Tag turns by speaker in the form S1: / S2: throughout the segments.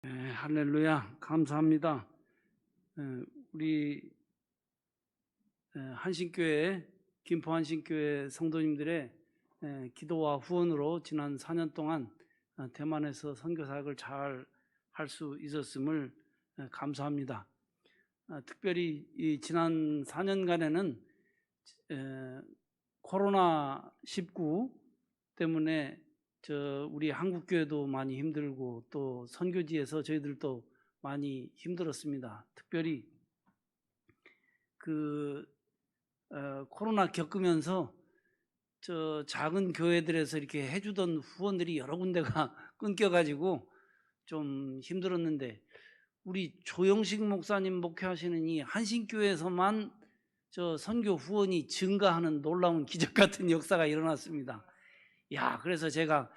S1: 할렐루야, 감사합니다. 우리 한신교회, 김포 한신교회 성도님들의 기도와 후원으로 지난 4년 동안 대만에서 선교사역을 잘 할 수 있었음을 감사합니다. 특별히 이 지난 4년간에는 코로나19 때문에 우리 한국교회도 많이 힘들고 또 선교지에서 저희들도 많이 힘들었습니다. 특별히 코로나 겪으면서 작은 교회들에서 이렇게 해주던 후원들이 여러 군데가 끊겨가지고 좀 힘들었는데, 우리 조영식 목사님 목회하시는 이 한신교회에서만 선교 후원이 증가하는 놀라운 기적 같은 역사가 일어났습니다. 그래서 제가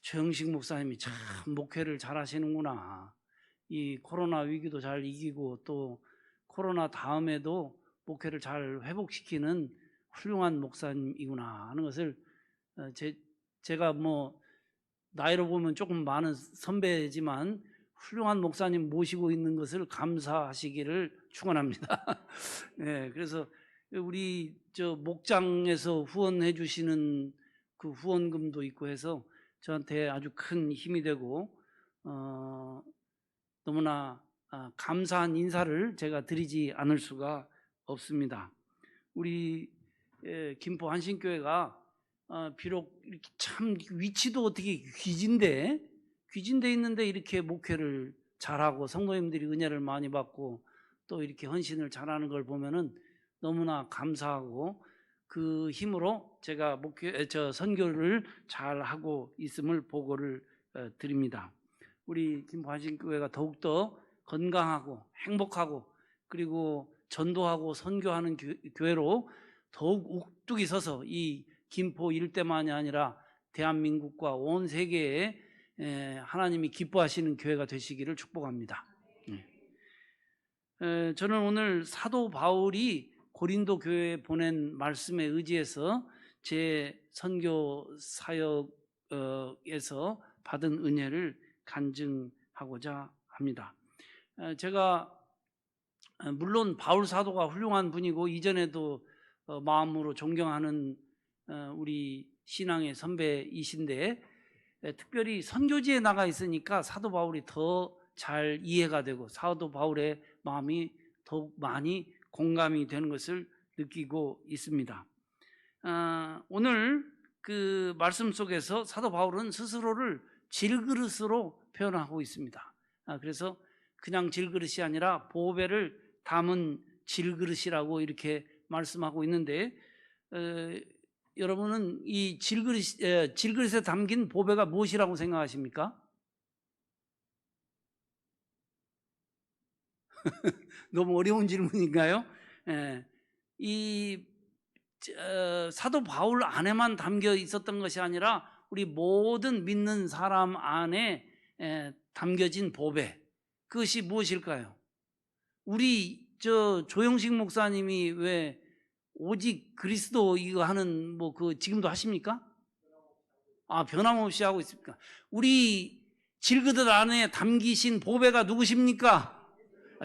S1: 조영식 목사님이 참 목회를 잘 하시는구나. 이 코로나 위기도 잘 이기고 또 코로나 다음에도 목회를 잘 회복시키는 훌륭한 목사님이구나 하는 것을 제가 나이로 보면 조금 많은 선배지만 훌륭한 목사님 모시고 있는 것을 감사하시기를 축원합니다. 네, 그래서 우리 목장에서 후원해 주시는 그 후원금도 있고 해서 저한테 아주 큰 힘이 되고 너무나 감사한 인사를 제가 드리지 않을 수가 없습니다. 우리 김포 한신교회가 비록 이렇게 참 위치도 어떻게 귀진데 있는데 이렇게 목회를 잘하고 성도님들이 은혜를 많이 받고 또 이렇게 헌신을 잘하는 걸 보면은 너무나 감사하고, 그 힘으로 제가 선교를 잘 하고 있음을 보고를 드립니다. 우리 김포 한신교회가 더욱더 건강하고 행복하고 그리고 전도하고 선교하는 교회로 더욱 우뚝이 서서 이 김포 일대만이 아니라 대한민국과 온 세계에 하나님이 기뻐하시는 교회가 되시기를 축복합니다. 저는 오늘 사도 바울이 고린도 교회에 보낸 말씀에 의지해서 제 선교 사역에서 받은 은혜를 간증하고자 합니다. 제가 물론 바울 사도가 훌륭한 분이고 이전에도 마음으로 존경하는 우리 신앙의 선배이신데, 특별히 선교지에 나가 있으니까 사도 바울이 더 잘 이해가 되고 사도 바울의 마음이 더욱 많이 공감이 되는 것을 느끼고 있습니다. 오늘 그 말씀 속에서 사도 바울은 스스로를 질그릇으로 표현하고 있습니다. 그래서 그냥 질그릇이 아니라 보배를 담은 질그릇이라고 이렇게 말씀하고 있는데, 여러분은 이 질그릇에 담긴 보배가 무엇이라고 생각하십니까? 너무 어려운 질문인가요? 이 사도 바울 안에만 담겨 있었던 것이 아니라 우리 모든 믿는 사람 안에 담겨진 보배, 그것이 무엇일까요? 우리 조영식 목사님이 왜 오직 그리스도 이거 하는 지금도 하십니까? 변함없이 하고 있습니까? 우리 질그릇 안에 담기신 보배가 누구십니까?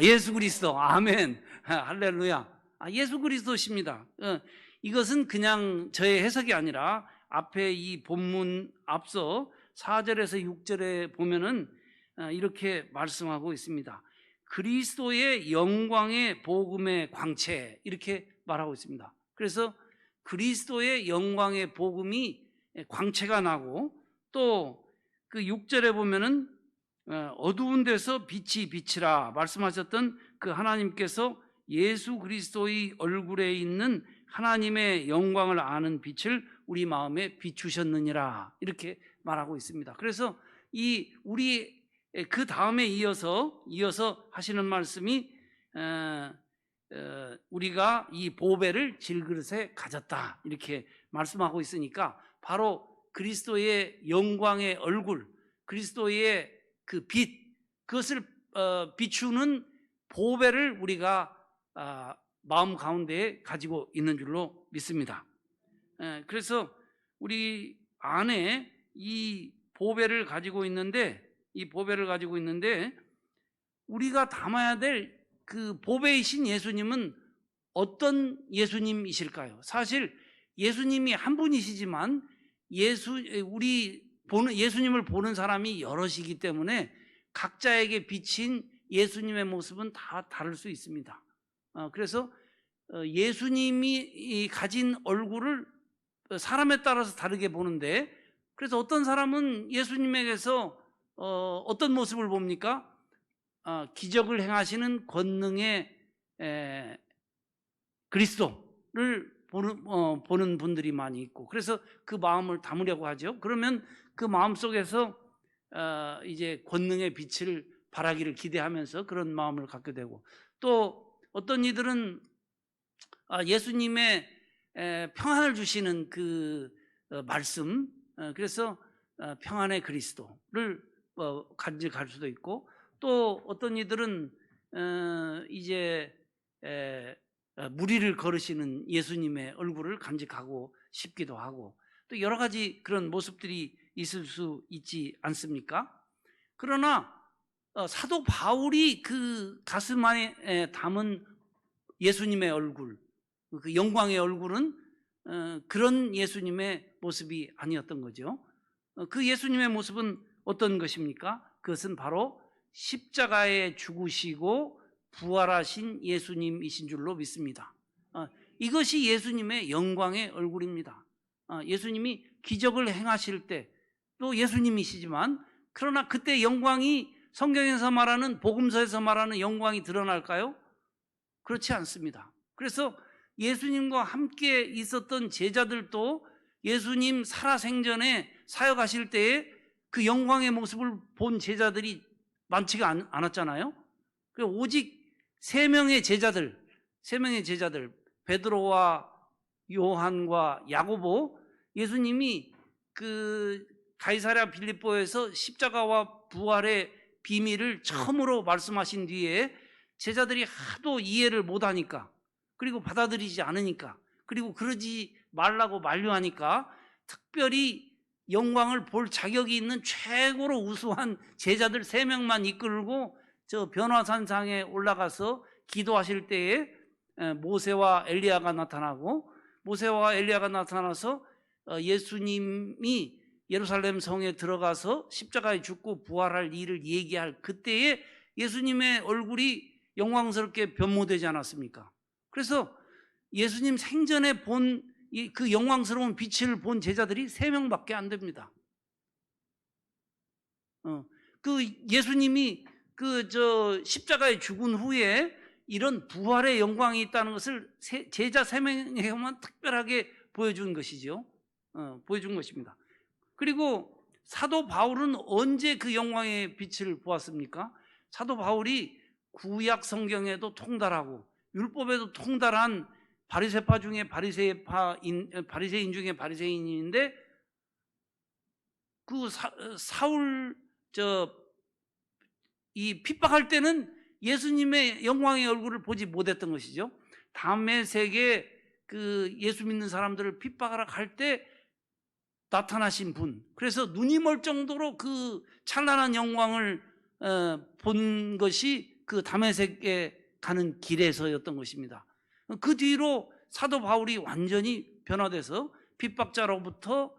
S1: 예수 그리스도. 아멘. 할렐루야. 예수 그리스도십니다. 이것은 그냥 저의 해석이 아니라 앞에 이 본문 앞서 4절에서 6절에 보면은 이렇게 말씀하고 있습니다. 그리스도의 영광의 복음의 광채, 이렇게 말하고 있습니다. 그래서 그리스도의 영광의 복음이 광채가 나고, 또 그 6절에 보면은 어두운 데서 빛이 비치라 말씀하셨던 그 하나님께서 예수 그리스도의 얼굴에 있는 하나님의 영광을 아는 빛을 우리 마음에 비추셨느니라, 이렇게 말하고 있습니다. 그래서 우리 그 다음에 이어서 하시는 말씀이 우리가 이 보배를 질그릇에 가졌다, 이렇게 말씀하고 있으니까 바로 그리스도의 영광의 얼굴, 그리스도의 그 빛, 그것을 비추는 보배를 우리가 마음 가운데에 가지고 있는 줄로 믿습니다. 그래서 우리 안에 이 보배를 가지고 있는데 이 보배를 가지고 있는데, 우리가 담아야 될 그 보배이신 예수님은 어떤 예수님이실까요? 사실 예수님이 한 분이시지만 예수님을 보는 사람이 여럿이기 때문에 각자에게 비친 예수님의 모습은 다 다를 수 있습니다. 그래서 예수님이 가진 얼굴을 사람에 따라서 다르게 보는데, 그래서 어떤 사람은 예수님에게서 어떤 모습을 봅니까? 기적을 행하시는 권능의 그리스도를 보는 분들이 많이 있고, 그래서 그 마음을 담으려고 하죠. 그러면 그 마음 속에서 이제 권능의 빛을 발하기를 기대하면서 그런 마음을 갖게 되고, 또 어떤 이들은 예수님의 평안을 주시는 그 말씀, 그래서 평안의 그리스도를 간직할 수도 있고, 또 어떤 이들은 이제 무리를 걸으시는 예수님의 얼굴을 간직하고 싶기도 하고, 또 여러 가지 그런 모습들이 있을 수 있지 않습니까? 그러나 사도 바울이 그 가슴 안에 담은 예수님의 얼굴, 그 영광의 얼굴은 그런 예수님의 모습이 아니었던 거죠. 그 예수님의 모습은 어떤 것입니까? 그것은 바로 십자가에 죽으시고 부활하신 예수님이신 줄로 믿습니다. 이것이 예수님의 영광의 얼굴입니다. 예수님이 기적을 행하실 때 또 예수님이시지만, 그러나 그때 영광이 성경에서 말하는, 복음서에서 말하는 영광이 드러날까요? 그렇지 않습니다. 그래서 예수님과 함께 있었던 제자들도 예수님 살아생전에 사역하실 때에 그 영광의 모습을 본 제자들이 많지가 않았잖아요. 오직 세 명의 제자들, 베드로와 요한과 야고보, 예수님이 그 가이사랴 빌립보에서 십자가와 부활의 비밀을 처음으로 말씀하신 뒤에 제자들이 하도 이해를 못하니까, 그리고 받아들이지 않으니까, 그리고 그러지 말라고 만류하니까, 특별히 영광을 볼 자격이 있는 최고로 우수한 제자들 3명만 이끌고 저 변화산상에 올라가서 기도하실 때에 모세와 엘리야가 나타나고, 모세와 엘리야가 나타나서 예수님이 예루살렘 성에 들어가서 십자가에 죽고 부활할 일을 얘기할 그때에 예수님의 얼굴이 영광스럽게 변모되지 않았습니까? 그래서 예수님 생전에 본 그 영광스러운 빛을 본 제자들이 3명밖에 안 됩니다. 그 예수님이 십자가에 죽은 후에 이런 부활의 영광이 있다는 것을 제자 3명에게만 특별하게 보여준 것이죠. 보여준 것입니다. 그리고 사도 바울은 언제 그 영광의 빛을 보았습니까? 사도 바울이 구약 성경에도 통달하고 율법에도 통달한 바리새파 중에 바리새인 중에 바리새인인데, 그 사울 이 핍박할 때는 예수님의 영광의 얼굴을 보지 못했던 것이죠. 다메섹에 그 예수 믿는 사람들을 핍박하러 갈 때 나타나신 분, 그래서 눈이 멀 정도로 그 찬란한 영광을 본 것이 그 다메섹에 가는 길에서였던 것입니다. 그 뒤로 사도 바울이 완전히 변화돼서 핍박자로부터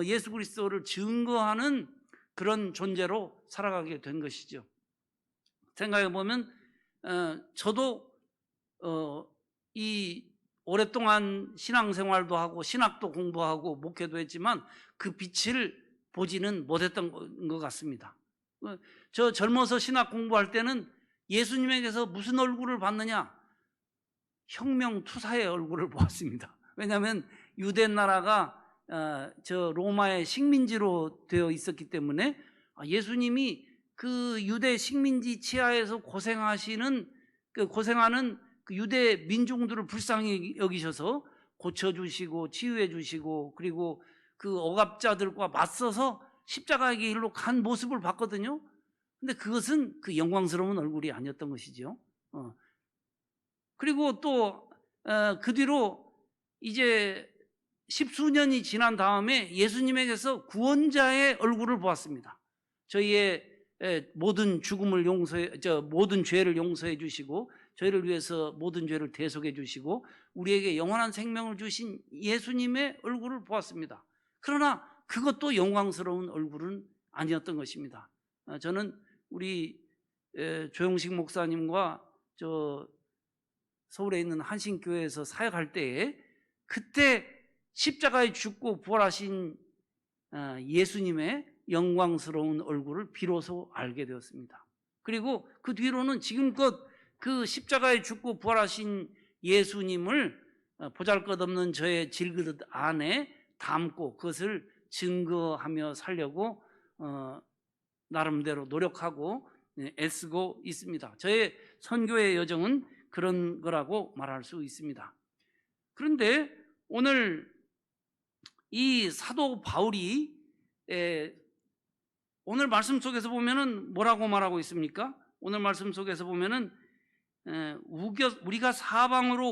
S1: 예수 그리스도를 증거하는 그런 존재로 살아가게 된 것이죠. 생각해 보면 저도 이 오랫동안 신앙생활도 하고 신학도 공부하고 목회도 했지만 그 빛을 보지는 못했던 것 같습니다. 저 젊어서 신학 공부할 때는 예수님에게서 무슨 얼굴을 봤느냐? 혁명투사의 얼굴을 보았습니다. 왜냐하면 유대 나라가 저 로마의 식민지로 되어 있었기 때문에 예수님이 그 유대 식민지 치하에서 고생하는 그 유대 민중들을 불쌍히 여기셔서 고쳐주시고 치유해 주시고, 그리고 그 억압자들과 맞서서 십자가의 길로 간 모습을 봤거든요. 근데 그것은 그 영광스러운 얼굴이 아니었던 것이죠. 그리고 또 그 뒤로 이제 10수년이 지난 다음에 예수님에게서 구원자의 얼굴을 보았습니다. 저희의 모든 죽음을 모든 죄를 용서해 주시고 저희를 위해서 모든 죄를 대속해 주시고 우리에게 영원한 생명을 주신 예수님의 얼굴을 보았습니다. 그러나 그것도 영광스러운 얼굴은 아니었던 것입니다. 저는 우리 조용식 목사님과 서울에 있는 한신교회에서 사역할 때에 그때 십자가에 죽고 부활하신 예수님의 영광스러운 얼굴을 비로소 알게 되었습니다. 그리고 그 뒤로는 지금껏 그 십자가에 죽고 부활하신 예수님을 보잘것없는 저의 질그릇 안에 담고 그것을 증거하며 살려고 나름대로 노력하고 애쓰고 있습니다. 저의 선교의 여정은 그런 거라고 말할 수 있습니다. 그런데 오늘 이 사도 바울이 오늘 말씀 속에서 보면은 뭐라고 말하고 있습니까? 오늘 말씀 속에서 보면은 우리가 사방으로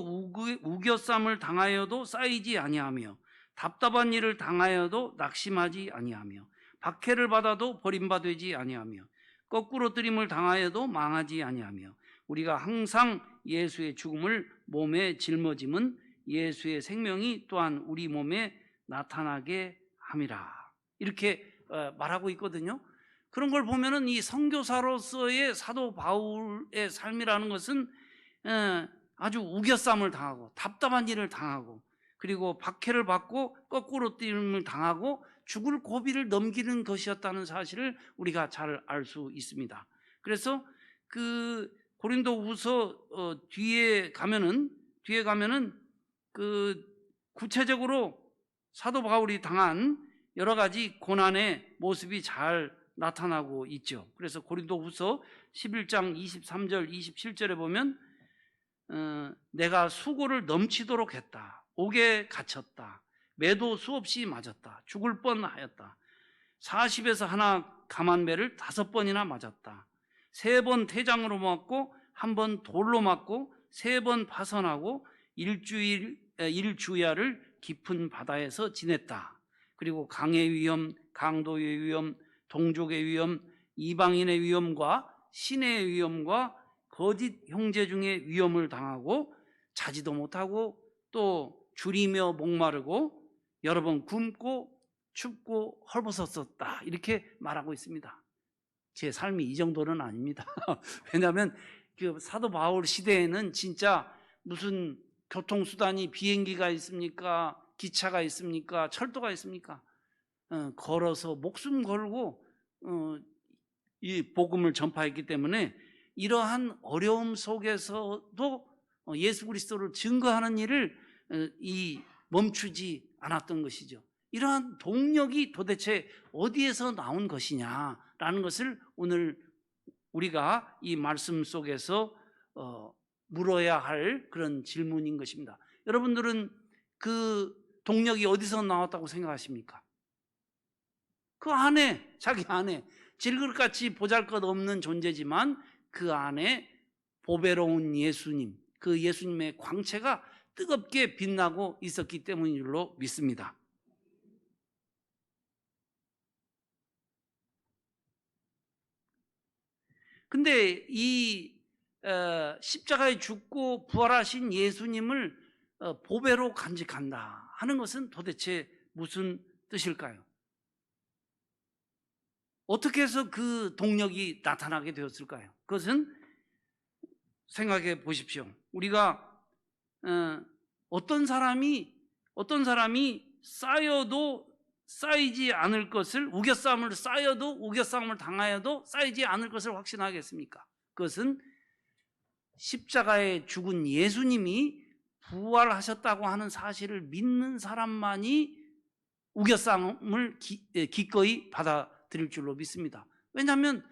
S1: 우겨쌈을 당하여도 쌓이지 아니하며 답답한 일을 당하여도 낙심하지 아니하며 박해를 받아도 버림받지 아니하며 거꾸로 뜨림을 당하여도 망하지 아니하며 우리가 항상 예수의 죽음을 몸에 짊어짐은 예수의 생명이 또한 우리 몸에 나타나게 함이라. 이렇게 말하고 있거든요. 그런 걸 보면은 이 선교사로서의 사도 바울의 삶이라는 것은 아주 우겨쌈을 당하고 답답한 일을 당하고 그리고 박해를 받고 거꾸로 뛰임을 당하고 죽을 고비를 넘기는 것이었다는 사실을 우리가 잘 알 수 있습니다. 그래서 그 고린도후서 뒤에 가면은 그 구체적으로 사도 바울이 당한 여러 가지 고난의 모습이 잘 나타나고 있죠. 그래서 고린도후서 11장 23절 27절에 보면 내가 수고를 넘치도록 했다. 옥에 갇혔다. 매도 수없이 맞았다. 죽을 뻔하였다. 40에서 하나 감한매를 5번이나 맞았다. 3번 태장으로 맞고 1번 돌로 맞고 3번 파선하고 일주야를 깊은 바다에서 지냈다. 그리고 강의 위험, 강도의 위험, 동족의 위험, 이방인의 위험과 신의 위험과 거짓 형제 중에 위험을 당하고 자지도 못하고 또 줄이며 목마르고 여러 번 굶고 춥고 헐벗었었다. 이렇게 말하고 있습니다. 제 삶이 이 정도는 아닙니다. 왜냐하면 그 사도 바울 시대에는 진짜 무슨 교통수단이 비행기가 있습니까? 기차가 있습니까? 철도가 있습니까? 걸어서 목숨 걸고 이 복음을 전파했기 때문에 이러한 어려움 속에서도 예수 그리스도를 증거하는 일을 멈추지 않았던 것이죠. 이러한 동력이 도대체 어디에서 나온 것이냐라는 것을 오늘 우리가 이 말씀 속에서 물어야 할 그런 질문인 것입니다. 여러분들은 그 동력이 어디서 나왔다고 생각하십니까? 그 안에, 자기 안에 질그릇같이 보잘것없는 존재지만 그 안에 보배로운 예수님, 그 예수님의 광채가 뜨겁게 빛나고 있었기 때문인 줄로 믿습니다. 근데 이 십자가에 죽고 부활하신 예수님을 보배로 간직한다 하는 것은 도대체 무슨 뜻일까요? 어떻게 해서 그 동력이 나타나게 되었을까요? 그것은 생각해 보십시오. 우리가 어떤 사람이 쌓여도 쌓이지 않을 것을, 우겨쌈을 쌓여도 우겨쌈을 당하여도 쌓이지 않을 것을 확신하겠습니까? 그것은 십자가에 죽은 예수님이 부활하셨다고 하는 사실을 믿는 사람만이 우겨쌈을 기꺼이 받아들일 줄로 믿습니다. 왜냐하면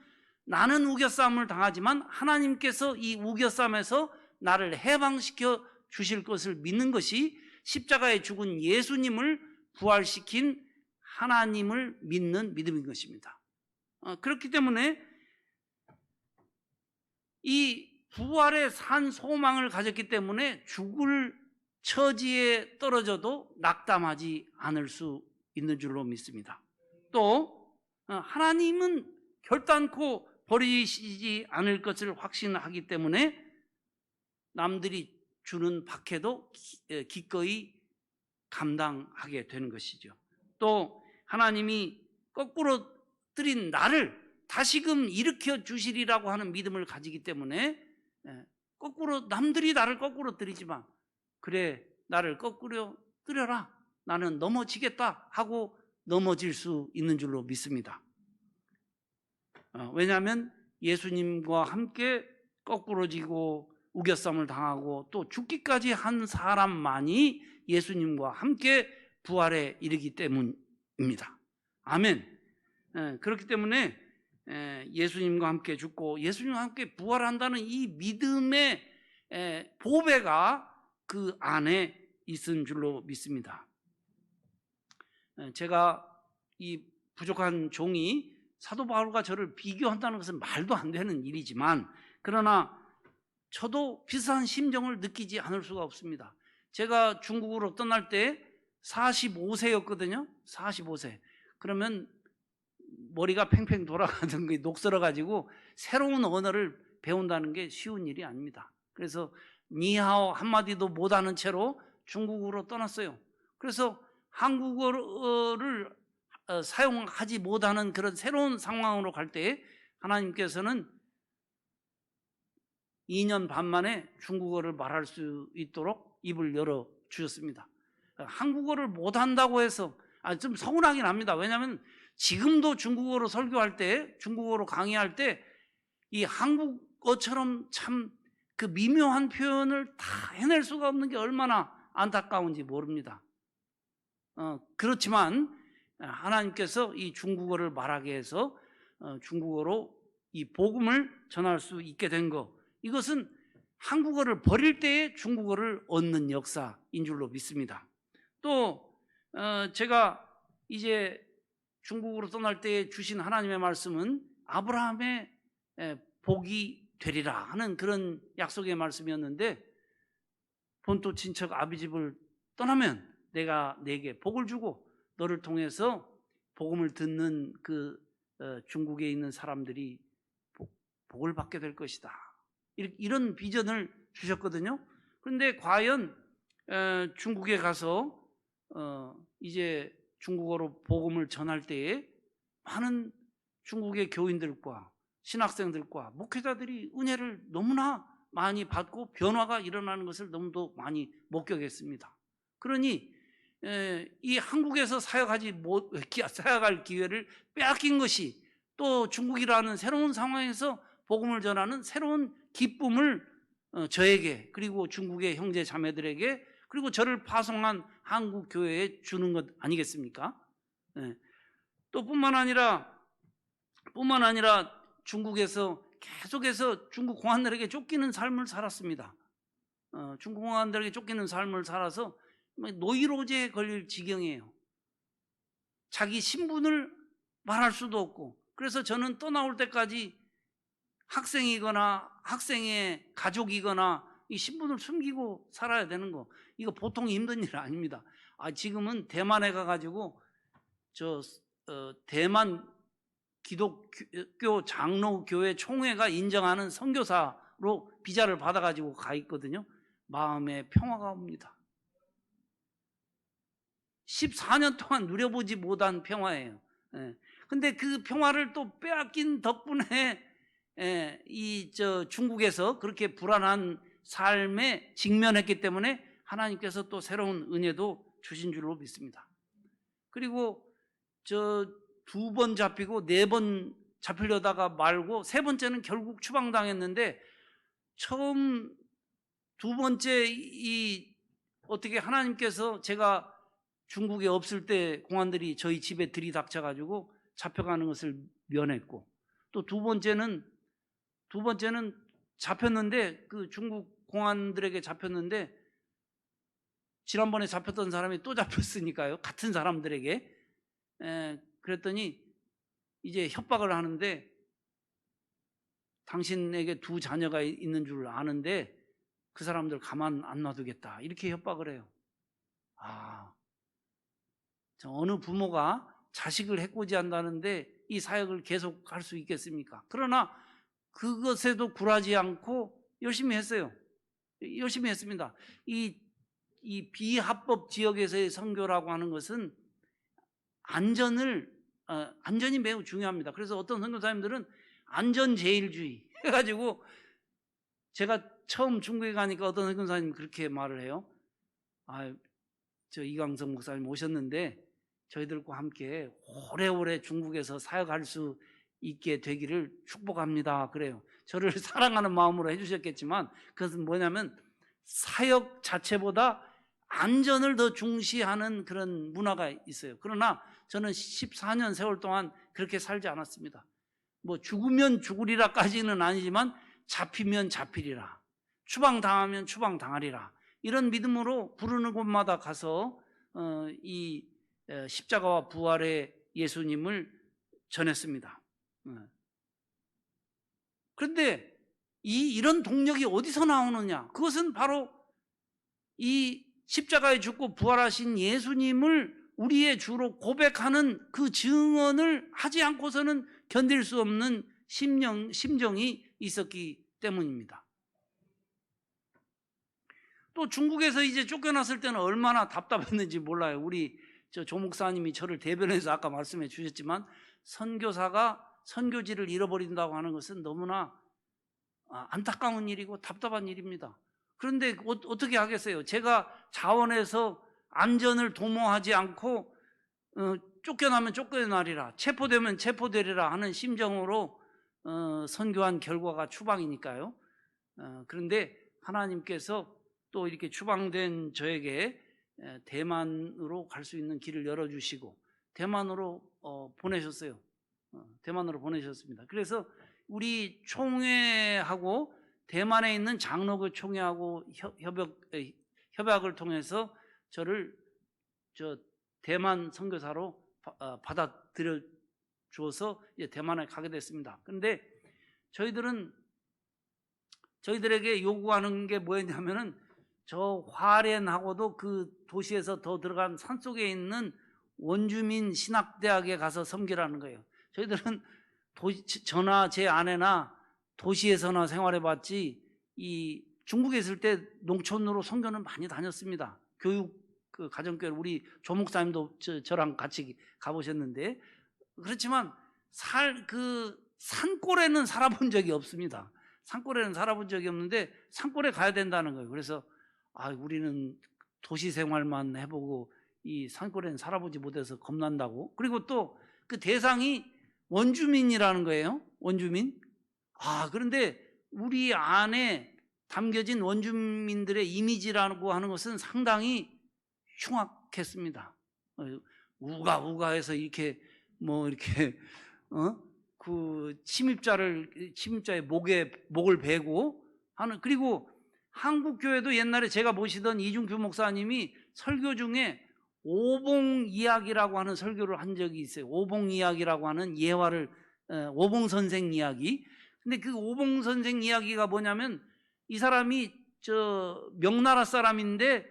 S1: 나는 우겨쌈을 당하지만 하나님께서 이 우겨쌈에서 나를 해방시켜 주실 것을 믿는 것이 십자가에 죽은 예수님을 부활시킨 하나님을 믿는 믿음인 것입니다. 그렇기 때문에 이 부활의 산 소망을 가졌기 때문에 죽을 처지에 떨어져도 낙담하지 않을 수 있는 줄로 믿습니다. 또 하나님은 결단코 버리시지 않을 것을 확신하기 때문에 남들이 주는 박해도 기꺼이 감당하게 되는 것이죠. 또 하나님이 거꾸로 들인 나를 다시금 일으켜 주시리라고 하는 믿음을 가지기 때문에 거꾸로 남들이 나를 거꾸로 들이지만 그래 나를 거꾸로 들여라 나는 넘어지겠다 하고 넘어질 수 있는 줄로 믿습니다. 왜냐하면 예수님과 함께 거꾸로지고 우겨쌈을 당하고 또 죽기까지 한 사람만이 예수님과 함께 부활에 이르기 때문입니다. 아멘. 그렇기 때문에 예수님과 함께 죽고 예수님과 함께 부활한다는 이 믿음의 보배가 그 안에 있은 줄로 믿습니다. 제가 이 부족한 종이 사도 바울과 저를 비교한다는 것은 말도 안 되는 일이지만 그러나 저도 비슷한 심정을 느끼지 않을 수가 없습니다. 제가 중국으로 떠날 때 45세였거든요. 45세. 그러면 머리가 팽팽 돌아가는 게 녹슬어가지고 새로운 언어를 배운다는 게 쉬운 일이 아닙니다. 그래서 니하오 한마디도 못하는 채로 중국으로 떠났어요. 그래서 한국어를 사용하지 못하는 그런 새로운 상황으로 갈 때 하나님께서는 2년 반 만에 중국어를 말할 수 있도록 입을 열어 주셨습니다. 한국어를 못한다고 해서 좀 서운하긴 합니다. 왜냐하면 지금도 중국어로 설교할 때 중국어로 강의할 때 이 한국어처럼 참 그 미묘한 표현을 다 해낼 수가 없는 게 얼마나 안타까운지 모릅니다. 그렇지만 하나님께서 이 중국어를 말하게 해서 중국어로 이 복음을 전할 수 있게 된 것, 이것은 한국어를 버릴 때에 중국어를 얻는 역사인 줄로 믿습니다. 또 제가 이제 중국으로 떠날 때 주신 하나님의 말씀은 아브라함의 복이 되리라 하는 그런 약속의 말씀이었는데 본토 친척 아비집을 떠나면 내가 네게 복을 주고 너를 통해서 복음을 듣는 그 중국에 있는 사람들이 복을 받게 될 것이다. 이런 비전을 주셨거든요. 그런데 과연 중국에 가서 이제 중국어로 복음을 전할 때에 많은 중국의 교인들과 신학생들과 목회자들이 은혜를 너무나 많이 받고 변화가 일어나는 것을 너무도 많이 목격했습니다. 그러니 이 한국에서 사역할 기회를 빼앗긴 것이 또 중국이라는 새로운 상황에서 복음을 전하는 새로운 기쁨을 저에게 그리고 중국의 형제 자매들에게 그리고 저를 파송한 한국 교회에 주는 것 아니겠습니까? 또 뿐만 아니라 중국에서 계속해서 중국 공안들에게 쫓기는 삶을 살았습니다. 중국 공안들에게 쫓기는 삶을 살아서 노이로제에 걸릴 지경이에요. 자기 신분을 말할 수도 없고, 그래서 저는 떠나올 때까지 학생이거나 학생의 가족이거나 이 신분을 숨기고 살아야 되는 거, 이거 보통 힘든 일 아닙니다. 지금은 대만에 가가지고 대만 기독교 장로교회 총회가 인정하는 선교사로 비자를 받아가지고 가 있거든요. 마음에 평화가 옵니다. 14년 동안 누려보지 못한 평화예요. 근데 그 평화를 또 빼앗긴 덕분에 중국에서 그렇게 불안한 삶에 직면했기 때문에 하나님께서 또 새로운 은혜도 주신 줄로 믿습니다. 그리고 2번 잡히고 4번 잡히려다가 말고 3번째는 결국 추방당했는데 처음 2번째 어떻게 하나님께서 제가 중국에 없을 때 공안들이 저희 집에 들이닥쳐가지고 잡혀가는 것을 면했고 또 두 번째는 잡혔는데 그 중국 공안들에게 잡혔는데 지난번에 잡혔던 사람이 또 잡혔으니까요. 같은 사람들에게. 그랬더니 이제 협박을 하는데 당신에게 2 자녀가 있는 줄 아는데 그 사람들 가만 안 놔두겠다. 이렇게 협박을 해요. 어느 부모가 자식을 해코지 한다는데 이 사역을 계속할 수 있겠습니까? 그러나 그것에도 굴하지 않고 열심히 했어요. 열심히 했습니다. 이 비합법 지역에서의 선교라고 하는 것은 안전이 매우 중요합니다. 그래서 어떤 선교사님들은 안전제일주의 해가지고, 제가 처음 중국에 가니까 어떤 선교사님이 그렇게 말을 해요. 저 이광석 목사님 오셨는데 저희들과 함께 오래오래 중국에서 사역할 수 있게 되기를 축복합니다. 그래요. 저를 사랑하는 마음으로 해주셨겠지만, 그것은 뭐냐면 사역 자체보다 안전을 더 중시하는 그런 문화가 있어요. 그러나 저는 14년 세월 동안 그렇게 살지 않았습니다. 뭐 죽으면 죽으리라까지는 아니지만 잡히면 잡히리라, 추방당하면 추방당하리라, 이런 믿음으로 부르는 곳마다 가서 이 십자가와 부활의 예수님을 전했습니다. 그런데 이런 동력이 어디서 나오느냐? 그것은 바로 이 십자가에 죽고 부활하신 예수님을 우리의 주로 고백하는 그 증언을 하지 않고서는 견딜 수 없는 심정이 있었기 때문입니다. 또 중국에서 이제 쫓겨났을 때는 얼마나 답답했는지 몰라요. 우리 조 목사님이 저를 대변해서 아까 말씀해 주셨지만, 선교사가 선교지를 잃어버린다고 하는 것은 너무나 안타까운 일이고 답답한 일입니다. 그런데 어떻게 하겠어요? 제가 자원해서 안전을 도모하지 않고 쫓겨나면 쫓겨나리라, 체포되면 체포되리라 하는 심정으로 선교한 결과가 추방이니까요. 그런데 하나님께서 또 이렇게 추방된 저에게 대만으로 갈 수 있는 길을 열어주시고 대만으로 보내셨어요. 대만으로 보내셨습니다. 그래서 우리 총회하고 대만에 있는 장로교 총회하고 협약을 통해서 저를 대만 선교사로 받아들여 주어서 이제 대만에 가게 됐습니다. 그런데 저희들에게 요구하는 게 뭐였냐면은, 저 화롄하고도 그 도시에서 더 들어간 산속에 있는 원주민 신학대학에 가서 섬기라는 거예요. 저희들은 저나 제 아내나 도시에서나 생활해봤지, 이 중국에 있을 때 농촌으로 선교는 많이 다녔습니다. 그 가정교회, 우리 조 목사님도 저랑 같이 가보셨는데, 그렇지만 산골에는 살아본 적이 없습니다. 산골에는 살아본 적이 없는데 산골에 가야 된다는 거예요. 그래서 우리는 도시 생활만 해보고 이 산골에는 살아보지 못해서 겁난다고. 그리고 또 그 대상이 원주민이라는 거예요. 원주민. 그런데 우리 안에 담겨진 원주민들의 이미지라고 하는 것은 상당히 흉악했습니다. 우가우가해서 이렇게 그 침입자의 목을 베고 하는. 그리고 한국 교회도 옛날에 제가 모시던 이중규 목사님이 설교 중에 오봉 이야기라고 하는 설교를 한 적이 있어요. 오봉 이야기라고 하는 예화를, 오봉 선생 이야기. 근데 그 오봉 선생 이야기가 뭐냐면, 이 사람이 명나라 사람인데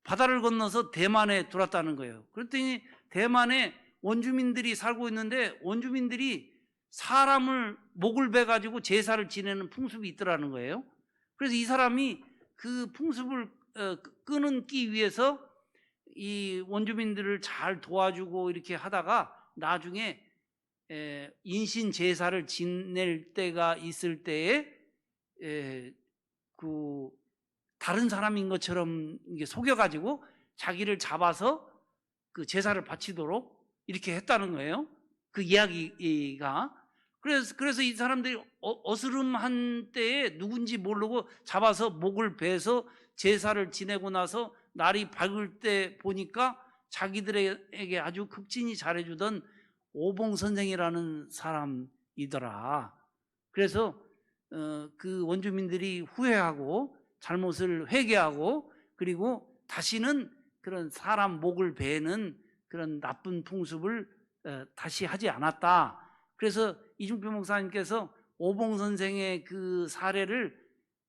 S1: 바다를 건너서 대만에 들어왔다는 거예요. 그랬더니 대만에 원주민들이 살고 있는데, 원주민들이 사람을 목을 베 가지고 제사를 지내는 풍습이 있더라는 거예요. 그래서 이 사람이 그 풍습을 끊기 위해서 이 원주민들을 잘 도와주고 이렇게 하다가 나중에 인신 제사를 지낼 때가 있을 때에 그 다른 사람인 것처럼 속여가지고 자기를 잡아서 그 제사를 바치도록 이렇게 했다는 거예요. 그 이야기가. 그래서 이 사람들이 어스름한 때에 누군지 모르고 잡아서 목을 베서 제사를 지내고 나서 날이 밝을 때 보니까 자기들에게 아주 극진히 잘해주던 오봉 선생이라는 사람이더라. 그래서 그 원주민들이 후회하고 잘못을 회개하고, 그리고 다시는 그런 사람 목을 베는 그런 나쁜 풍습을 다시 하지 않았다. 그래서 이중표 목사님께서 오봉 선생의 그 사례를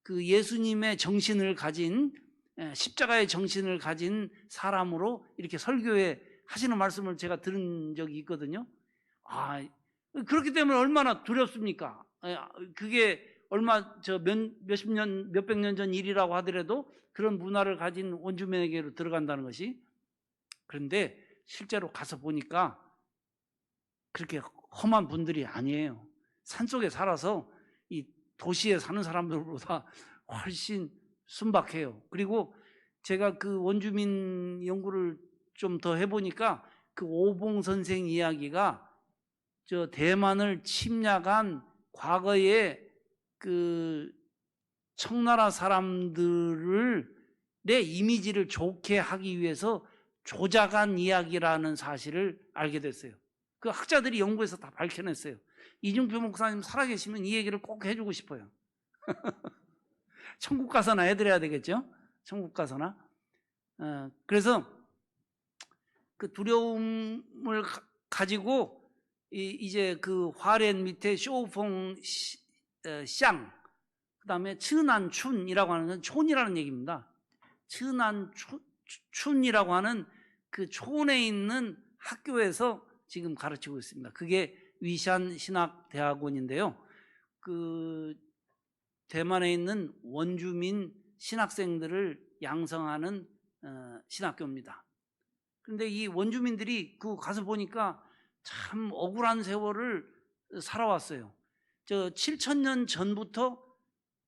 S1: 그 예수님의 정신을 가진, 십자가의 정신을 가진 사람으로 이렇게 설교에 하시는 말씀을 제가 들은 적이 있거든요. 아, 그렇기 때문에 얼마나 두렵습니까? 그게 얼마 몇십 년, 몇백 년 전 일이라고 하더라도 그런 문화를 가진 원주민에게로 들어간다는 것이. 그런데 실제로 가서 보니까 그렇게 험한 분들이 아니에요. 산속에 살아서 이 도시에 사는 사람들보다 훨씬 순박해요. 그리고 제가 그 원주민 연구를 좀 더 해보니까 그 오봉 선생 이야기가 저 대만을 침략한 과거에 그 청나라 사람들을 내 이미지를 좋게 하기 위해서 조작한 이야기라는 사실을 알게 됐어요. 그 학자들이 연구해서 다 밝혀냈어요. 이중표 목사님 살아계시면 이 얘기를 꼭 해주고 싶어요. 천국 가서나 해드려야 되겠죠? 천국 가서나. 그래서 그 두려움을 가지고 이제 그 화롄 밑에 쇼퐁 샹, 그 다음에 츠난춘이라고 하는 건 촌이라는 얘기입니다. 츠난춘이라고 하는 그 촌에 있는 학교에서 지금 가르치고 있습니다. 그게 위샨 신학대학원인데요. 그 대만에 있는 원주민 신학생들을 양성하는 신학교입니다. 그런데 이 원주민들이 그 가서 보니까 참 억울한 세월을 살아왔어요. 저 7,000년 전부터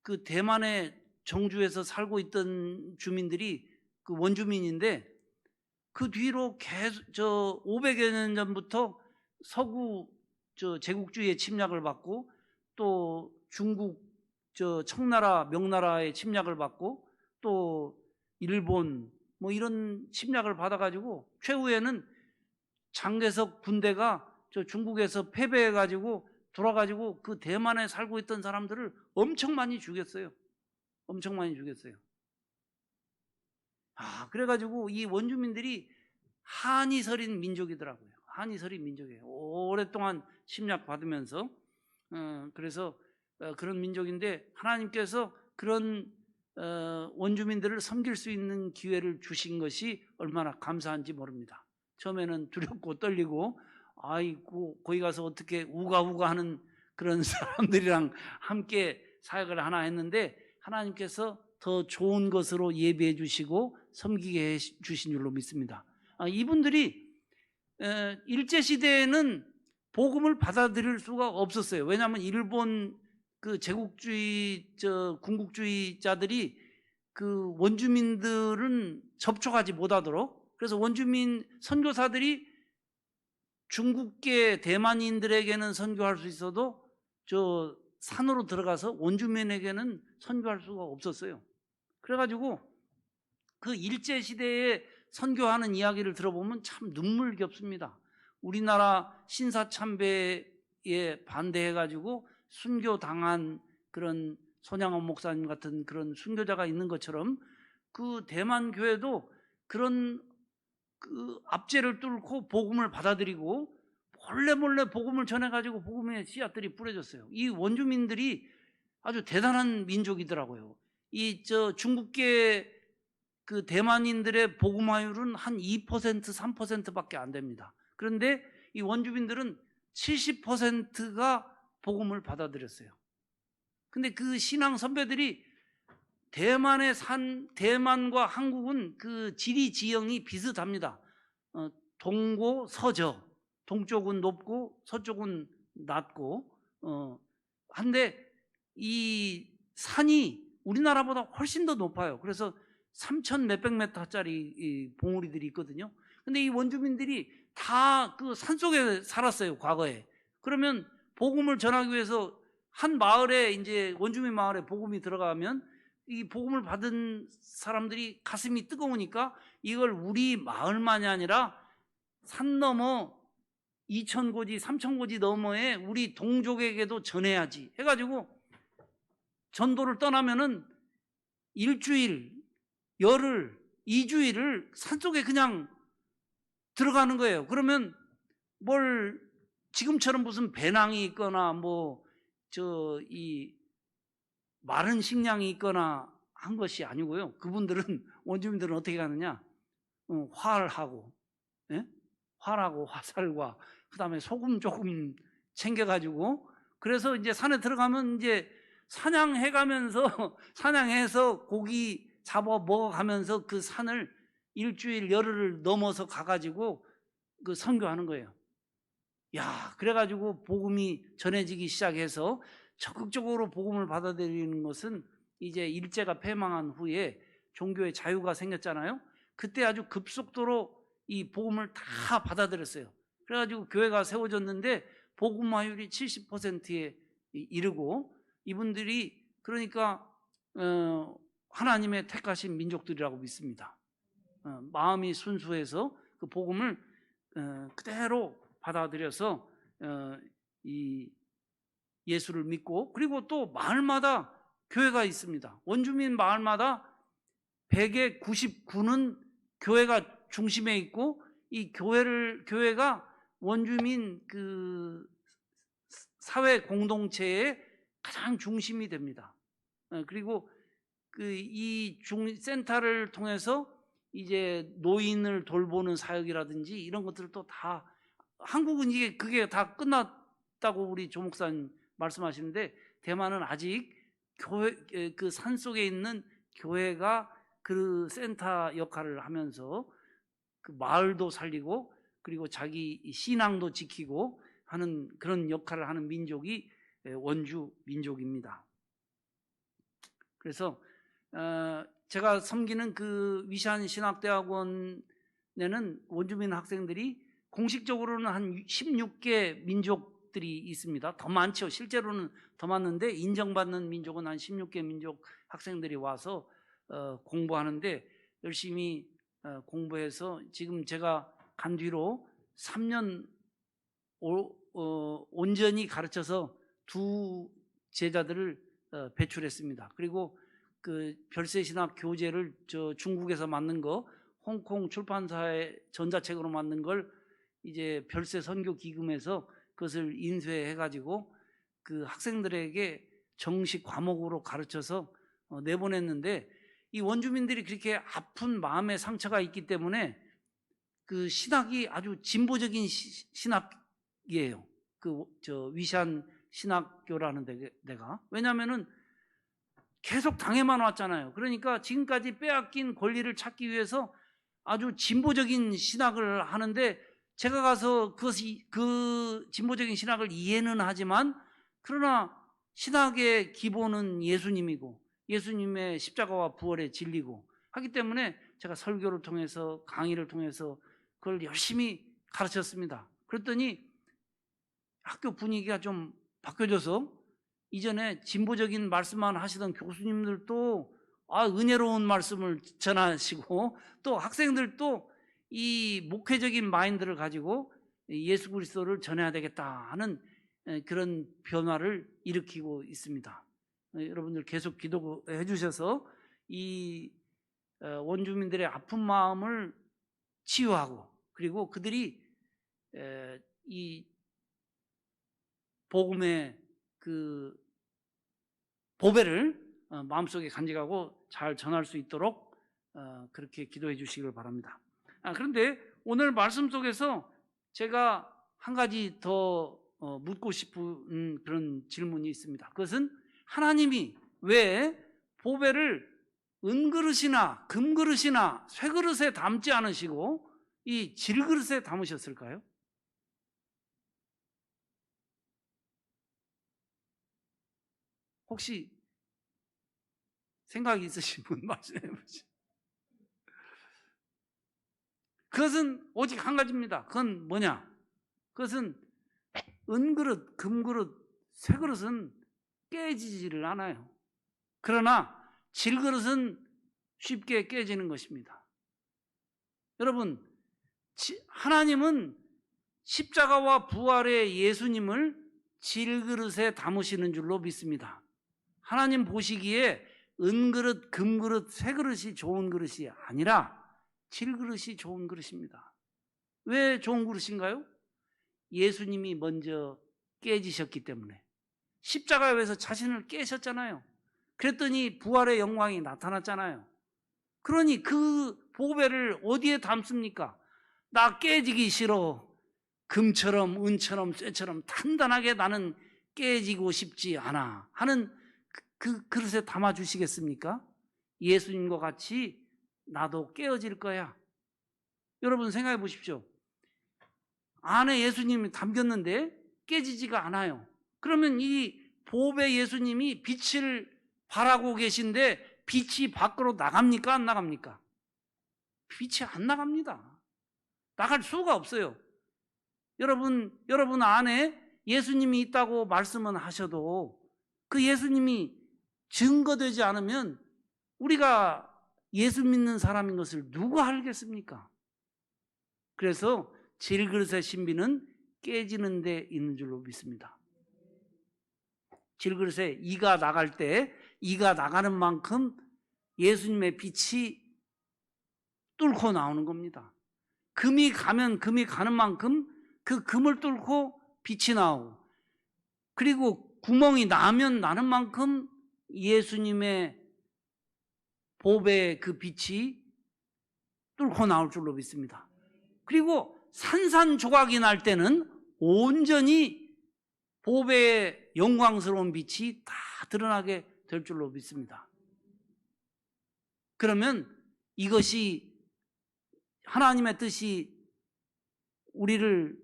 S1: 그 대만의 정주에서 살고 있던 주민들이 그 원주민인데, 그 뒤로 계속 저 500여 년 전부터 서구 저 제국주의의 침략을 받고, 또 중국 저 청나라 명나라의 침략을 받고, 또 일본 뭐 이런 침략을 받아가지고 최후에는 장개석 군대가 저 중국에서 패배해가지고 돌아가지고 그 대만에 살고 있던 사람들을 엄청 많이 죽였어요. 엄청 많이 죽였어요. 그래가지고 이 원주민들이 한이 서린 민족이더라고요. 한이 서린 민족이에요. 오랫동안 침략받으면서. 그래서 그런 민족인데, 하나님께서 그런 원주민들을 섬길 수 있는 기회를 주신 것이 얼마나 감사한지 모릅니다. 처음에는 두렵고 떨리고, 아이고 거기 가서 어떻게 우가우가 하는 그런 사람들이랑 함께 사역을 하나 했는데, 하나님께서 더 좋은 것으로 예비해 주시고 섬기게 해 주신 줄로 믿습니다. 이분들이 일제시대에는 복음을 받아들일 수가 없었어요. 왜냐하면 일본 그 제국주의 군국주의자들이 그 원주민들은 접촉하지 못하도록, 그래서 원주민 선교사들이 중국계 대만인들에게는 선교할 수 있어도 저 산으로 들어가서 원주민에게는 선교할 수가 없었어요. 그래가지고 그 일제시대에 선교하는 이야기를 들어보면 참 눈물겹습니다. 우리나라 신사참배에 반대해가지고 순교당한 그런 손양원 목사님 같은 그런 순교자가 있는 것처럼, 그 대만 교회도 그런 그 압제를 뚫고 복음을 받아들이고 몰래 복음을 전해가지고 복음의 씨앗들이 뿌려졌어요. 이 원주민들이 아주 대단한 민족이더라고요. 이 중국계 그 대만인들의 복음화율은 한 2%, 3%밖에 안 됩니다. 그런데 이 원주민들은 70%가 복음을 받아들였어요. 근데 그 신앙 선배들이 대만과 한국은 그 지리 지형이 비슷합니다. 동고 서저, 동쪽은 높고 서쪽은 낮고, 한데 이 산이 우리나라보다 훨씬 더 높아요. 그래서 3,000 몇백 미터짜리 이 봉우리들이 있거든요. 근데 이 원주민들이 다 그 산속에 살았어요, 과거에. 그러면 복음을 전하기 위해서 한 마을에, 이제 원주민 마을에 복음이 들어가면 이 복음을 받은 사람들이 가슴이 뜨거우니까 이걸 우리 마을만이 아니라 산 너머 2,000고지, 3,000고지 너머에 우리 동족에게도 전해야지 해가지고 전도를 떠나면은 일주일, 열흘, 2주일을 산속에 그냥 들어가는 거예요. 그러면 뭘 지금처럼 무슨 배낭이 있거나 이 마른 식량이 있거나 한 것이 아니고요. 그분들은 원주민들은 어떻게 가느냐? 활하고, 예? 활하고 화살과 그다음에 소금 조금 챙겨가지고, 그래서 이제 산에 들어가면 이제 사냥해 가면서 사냥해서 고기 잡아 먹어가면서 그 산을 일주일 열흘을 넘어서 가가지고 그 선교하는 거예요. 야, 그래가지고 복음이 전해지기 시작해서 적극적으로 복음을 받아들이는 것은 이제 일제가 패망한 후에 종교의 자유가 생겼잖아요. 그때 아주 급속도로 이 복음을 다 받아들였어요. 그래가지고 교회가 세워졌는데 복음화율이 70%에 이르고, 이분들이 그러니까 하나님의 택하신 민족들이라고 믿습니다. 마음이 순수해서 그 복음을 그대로 받아들여서 이 예수를 믿고, 그리고 또 마을마다 교회가 있습니다. 원주민 마을마다 100의 99는 교회가 중심에 있고, 이 교회가 원주민 그 사회 공동체의 가장 중심이 됩니다. 그리고 이 센터를 통해서 이제 노인을 돌보는 사역이라든지 이런 것들도 다, 한국은 그게 다 끝났다고 우리 조 목사님 말씀하시는데, 대만은 아직 교회, 그 산 속에 있는 교회가 그 센터 역할을 하면서 그 마을도 살리고, 그리고 자기 신앙도 지키고 하는 그런 역할을 하는 민족이 원주 민족입니다. 그래서 제가 섬기는 그 위시안 신학대학원에는 원주민 학생들이 공식적으로는 한 16개 민족들이 있습니다. 더 많죠. 실제로는 더 많은데 인정받는 민족은 한 16개 민족 학생들이 와서 공부하는데, 열심히 공부해서 지금 제가 간 뒤로 3년 온전히 가르쳐서 2 제자들을 배출했습니다. 그리고 그 별세신학 교재를 중국에서 만든 거, 홍콩 출판사의 전자책으로 만든 걸 이제 별세 선교 기금에서 그것을 인쇄해 가지고 그 학생들에게 정식 과목으로 가르쳐서 내보냈는데, 이 원주민들이 그렇게 아픈 마음의 상처가 있기 때문에 그 신학이 아주 진보적인 신학이에요. 그 위시안 신학교라는 데가. 왜냐하면은 계속 당해만 왔잖아요. 그러니까 지금까지 빼앗긴 권리를 찾기 위해서 아주 진보적인 신학을 하는데, 제가 가서 그 진보적인 신학을 이해는 하지만, 그러나 신학의 기본은 예수님이고 예수님의 십자가와 부활의 진리고 하기 때문에 제가 설교를 통해서 강의를 통해서 그걸 열심히 가르쳤습니다. 그랬더니 학교 분위기가 좀 바뀌어져서 이전에 진보적인 말씀만 하시던 교수님들도 은혜로운 말씀을 전하시고, 또 학생들도 이 목회적인 마인드를 가지고 예수 그리스도를 전해야 되겠다 하는 그런 변화를 일으키고 있습니다. 여러분들 계속 기도해 주셔서 이 원주민들의 아픈 마음을 치유하고, 그리고 그들이 이 복음의 그 보배를 마음속에 간직하고 잘 전할 수 있도록 그렇게 기도해 주시길 바랍니다. 그런데 오늘 말씀 속에서 제가 한 가지 더 묻고 싶은 그런 질문이 있습니다. 그것은 하나님이 왜 보배를 은그릇이나 금그릇이나 쇠그릇에 담지 않으시고 이 질그릇에 담으셨을까요? 혹시 생각이 있으신 분 말씀해 보시죠. 그것은 오직 한 가지입니다. 그건 뭐냐? 그것은 은그릇, 금그릇, 쇠그릇은 깨지지를 않아요. 그러나 질그릇은 쉽게 깨지는 것입니다. 여러분, 하나님은 십자가와 부활의 예수님을 질그릇에 담으시는 줄로 믿습니다. 하나님 보시기에 은그릇, 금그릇, 쇠그릇이 좋은 그릇이 아니라 질그릇이 좋은 그릇입니다. 왜 좋은 그릇인가요? 예수님이 먼저 깨지셨기 때문에. 십자가에서 자신을 깨셨잖아요. 그랬더니 부활의 영광이 나타났잖아요. 그러니 그 보배를 어디에 담습니까? 나 깨지기 싫어. 금처럼 은처럼 쇠처럼 단단하게 나는 깨지고 싶지 않아 하는 그 그릇에 담아 주시겠습니까? 예수님과 같이 나도 깨어질 거야. 여러분 생각해 보십시오. 안에 예수님이 담겼는데 깨지지가 않아요. 그러면 이 보배 예수님이 빛을 발하고 계신데 빛이 밖으로 나갑니까? 안 나갑니까? 빛이 안 나갑니다. 나갈 수가 없어요. 여러분 안에 예수님이 있다고 말씀은 하셔도 그 예수님이 증거되지 않으면 우리가 예수 믿는 사람인 것을 누가 알겠습니까? 그래서 질그릇의 신비는 깨지는 데 있는 줄로 믿습니다. 질그릇에 이가 나갈 때 이가 나가는 만큼 예수님의 빛이 뚫고 나오는 겁니다. 금이 가면 금이 가는 만큼 그 금을 뚫고 빛이 나오고, 그리고 구멍이 나면 나는 만큼 예수님의 보배의 그 빛이 뚫고 나올 줄로 믿습니다. 그리고 산산조각이 날 때는 온전히 보배의 영광스러운 빛이 다 드러나게 될 줄로 믿습니다. 그러면 이것이 하나님의 뜻이 우리를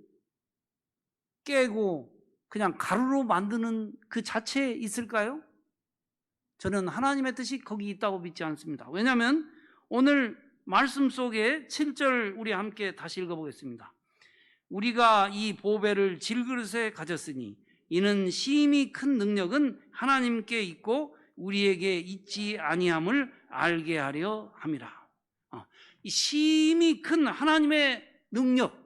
S1: 깨고 그냥 가루로 만드는 그 자체에 있을까요? 저는 하나님의 뜻이 거기 있다고 믿지 않습니다. 왜냐하면 오늘 말씀 속에 7절 우리 함께 다시 읽어보겠습니다. 우리가 이 보배를 질그릇에 가졌으니 이는 심히 큰 능력은 하나님께 있고 우리에게 있지 아니함을 알게 하려 함이라. 이 심히 큰 하나님의 능력,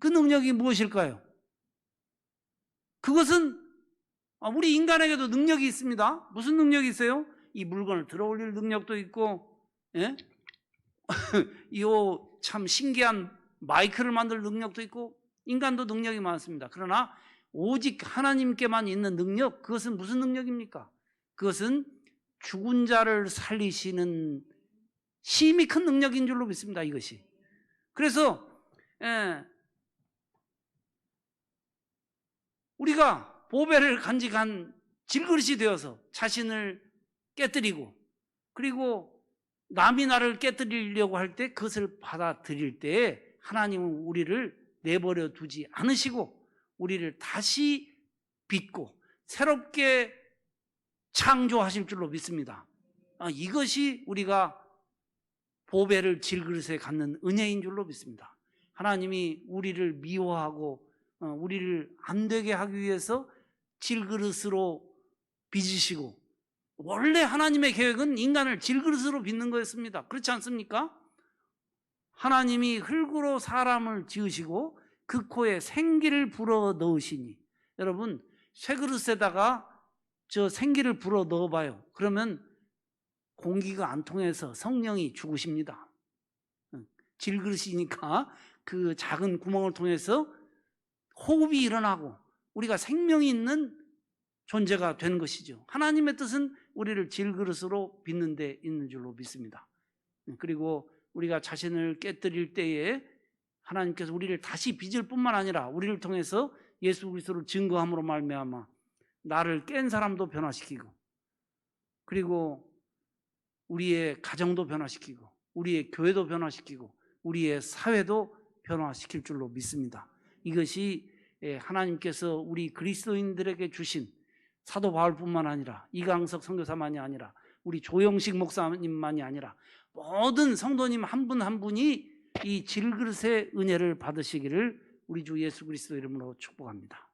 S1: 그 능력이 무엇일까요? 그것은 우리 인간에게도 능력이 있습니다. 무슨 능력이 있어요? 이 물건을 들어올릴 능력도 있고, 예? 이 참 신기한 마이크를 만들 능력도 있고, 인간도 능력이 많습니다. 그러나 오직 하나님께만 있는 능력, 그것은 무슨 능력입니까? 그것은 죽은 자를 살리시는 심히 큰 능력인 줄로 믿습니다. 이것이. 그래서 우리가 보배를 간직한 질그릇이 되어서 자신을 깨뜨리고, 그리고 남이 나를 깨뜨리려고 할 때 그것을 받아들일 때 하나님은 우리를 내버려 두지 않으시고 우리를 다시 빚고 새롭게 창조하실 줄로 믿습니다. 이것이 우리가 보배를 질그릇에 갖는 은혜인 줄로 믿습니다. 하나님이 우리를 미워하고 우리를 안 되게 하기 위해서 질그릇으로 빚으시고, 원래 하나님의 계획은 인간을 질그릇으로 빚는 거였습니다. 그렇지 않습니까? 하나님이 흙으로 사람을 지으시고 그 코에 생기를 불어 넣으시니, 여러분 쇠그릇에다가 저 생기를 불어 넣어봐요. 그러면 공기가 안 통해서 성령이 죽으십니다. 질그릇이니까 그 작은 구멍을 통해서 호흡이 일어나고 우리가 생명이 있는 존재가 된 것이죠. 하나님의 뜻은 우리를 질그릇으로 빚는 데 있는 줄로 믿습니다. 그리고 우리가 자신을 깨뜨릴 때에 하나님께서 우리를 다시 빚을 뿐만 아니라 우리를 통해서 예수 그리스도를 증거함으로 말미암아 나를 깬 사람도 변화시키고, 그리고 우리의 가정도 변화시키고 우리의 교회도 변화시키고 우리의 사회도 변화시킬 줄로 믿습니다. 이것이 하나님께서 우리 그리스도인들에게 주신 사도 바울뿐만 아니라 이강석 선교사만이 아니라 우리 조영식 목사님만이 아니라 모든 성도님 한 분 한 분이 이 질그릇의 은혜를 받으시기를 우리 주 예수 그리스도 이름으로 축복합니다.